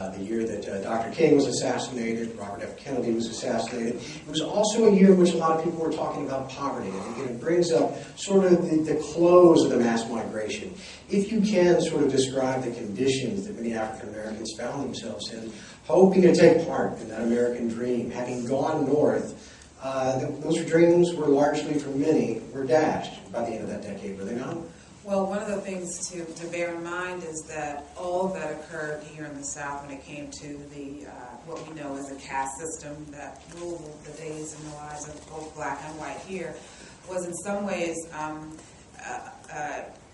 The year that Dr. King was assassinated, Robert F. Kennedy was assassinated. It was also a year in which a lot of people were talking about poverty. And again, it brings up sort of the close of the mass migration. If you can sort of describe the conditions that many African Americans found themselves in, hoping to take part in that American dream, having gone north, those dreams were largely, for many, were dashed by the end of that decade, were they not? Well, one of the things to bear in mind is that all that occurred here in the South when it came to the what we know as a caste system that ruled the days and the lives of both black and white here was in some ways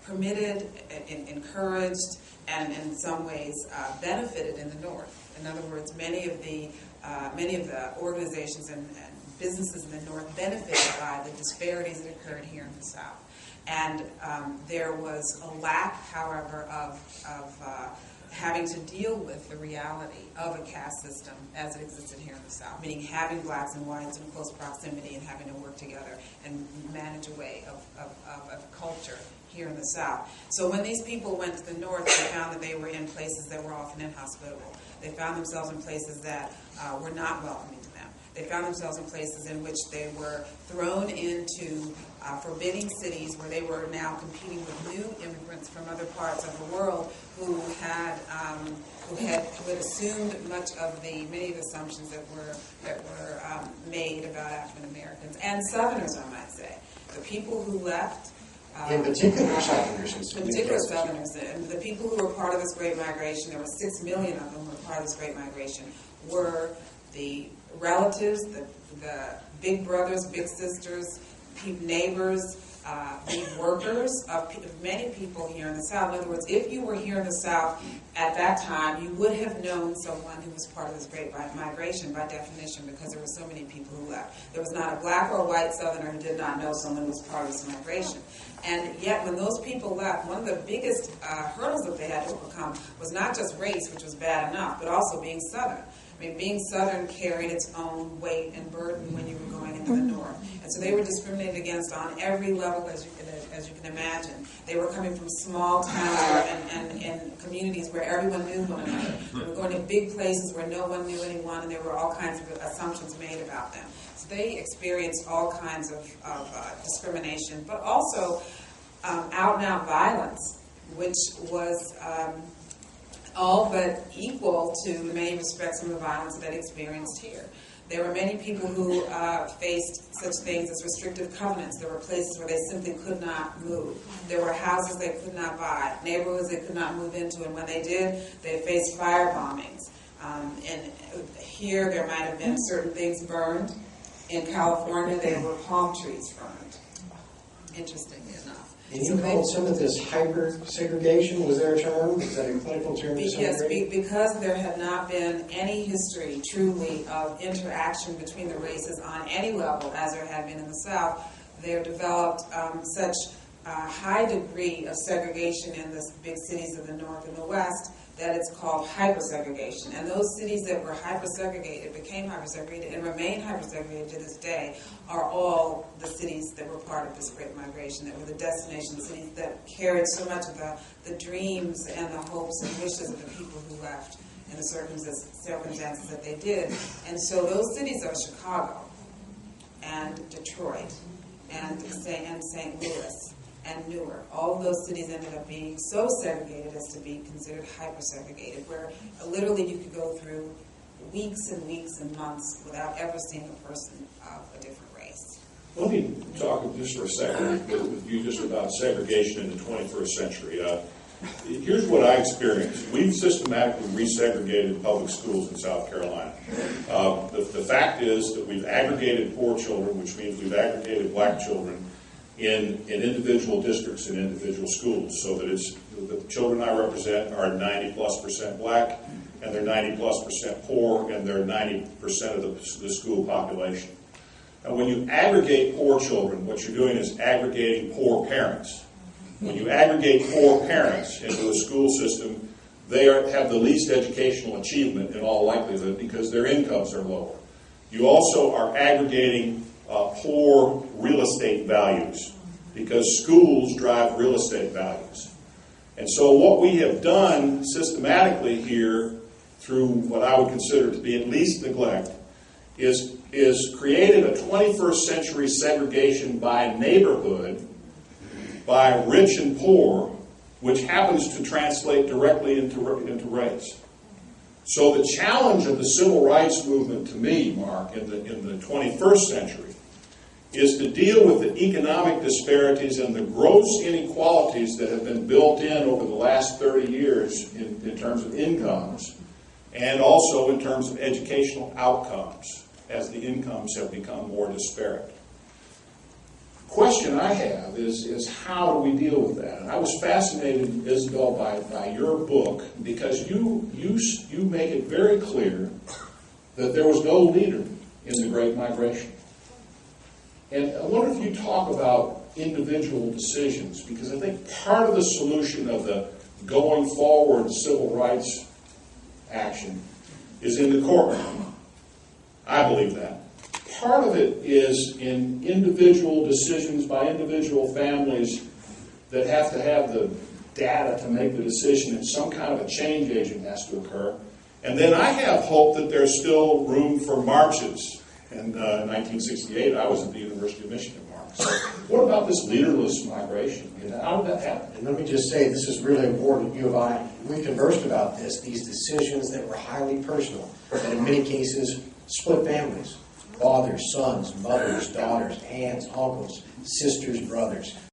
permitted, encouraged, and in some ways benefited in the North. In other words, many of the organizations and businesses in the North benefited by the disparities that occurred here in the South. And there was a lack, however, of having to deal with the reality of a caste system as it existed here in the South, meaning having blacks and whites in close proximity and having to work together and manage a way of culture here in the South. So when these people went to the North, they found that they were in places that were often inhospitable. They found themselves in places that were not welcoming to them. They found themselves in places in which they were thrown into forbidding cities where they were now competing with new immigrants from other parts of the world who had assumed many of the assumptions that were made about African Americans and Southerners, I might say. The people who left. In particular, Southerners. In particular, Southerners. And the people who were part of this Great Migration, there were 6 million of them who were part of this Great Migration, were the relatives, the big brothers, big sisters, neighbors, the workers of many people here in the South. In other words, if you were here in the South at that time, you would have known someone who was part of this Great Migration by definition, because there were so many people who left. There was not a black or a white Southerner who did not know someone who was part of this migration. And yet, when those people left, one of the biggest hurdles that they had to overcome was not just race, which was bad enough, but also being Southern. I mean, being Southern carried its own weight and burden when you were going into the North. And so they were discriminated against on every level, as you can imagine. They were coming from small towns and communities where everyone knew one another. They were going to big places where no one knew anyone, and there were all kinds of assumptions made about them. So they experienced all kinds of discrimination, but also out-and-out violence, which was all but equal to, in many respects, some of the violence that they experienced here. There were many people who faced such things as restrictive covenants. There were places where they simply could not move. There were houses they could not buy, neighborhoods they could not move into, and when they did, they faced fire bombings. And here there might have been certain things burned. In California, there were palm trees burned, interestingly enough. And you called some of this hyper-segregation, was there a term? Is that a clinical term? Yes, because there had not been any history, truly, of interaction between the races on any level, as there had been in the South, there developed such a high degree of segregation in the big cities of the North and the West that it's called hypersegregation. And those cities that were hypersegregated, became hypersegregated, and remain hypersegregated to this day, are all the cities that were part of this Great Migration, that were the destination cities that carried so much of the dreams and the hopes and wishes of the people who left in the circumstances that they did. And so those cities are Chicago and Detroit and St. Louis and Newark. All of those cities ended up being so segregated as to be considered hyper-segregated, where literally you could go through weeks and weeks and months without ever seeing a person of a different race. Let me talk just for a second with you just about segregation in the 21st century. Here's what I experienced. We've systematically resegregated public schools in South Carolina. The fact is that we've aggregated poor children, which means we've aggregated black children, in individual districts in individual schools, so that it's the children I represent are 90+% black, and they're 90+% poor, and they're 90% of the school population. And when you aggregate poor children, what you're doing is aggregating poor parents. When you aggregate poor parents into a school system, they have the least educational achievement in all likelihood because their incomes are lower. You also are aggregating poor real estate values, because schools drive real estate values. And so what we have done systematically here through what I would consider to be at least neglect, is created a 21st century segregation by neighborhood, by rich and poor, which happens to translate directly into race. So the challenge of the civil rights movement to me, Mark, in the 21st century, is to deal with the economic disparities and the gross inequalities that have been built in over the last 30 years in terms of incomes, and also in terms of educational outcomes as the incomes have become more disparate. The question I have is how do we deal with that? And I was fascinated, Isabel, by your book, because you make it very clear that there was no leader in the Great Migration. And I wonder if you talk about individual decisions, because I think part of the solution of the going forward civil rights action is in the courtroom. I believe that. Part of it is in individual decisions by individual families that have to have the data to make the decision, and some kind of a change agent has to occur. And then I have hope that there's still room for marches. In 1968, I was at the University of Michigan, Mark. So what about this leaderless migration? How did that happen? And let me just say, this is really important. You and I, we conversed about this, these decisions that were highly personal, and in many cases split families. Fathers, sons, mothers, daughters, aunts, uncles, sisters, brothers.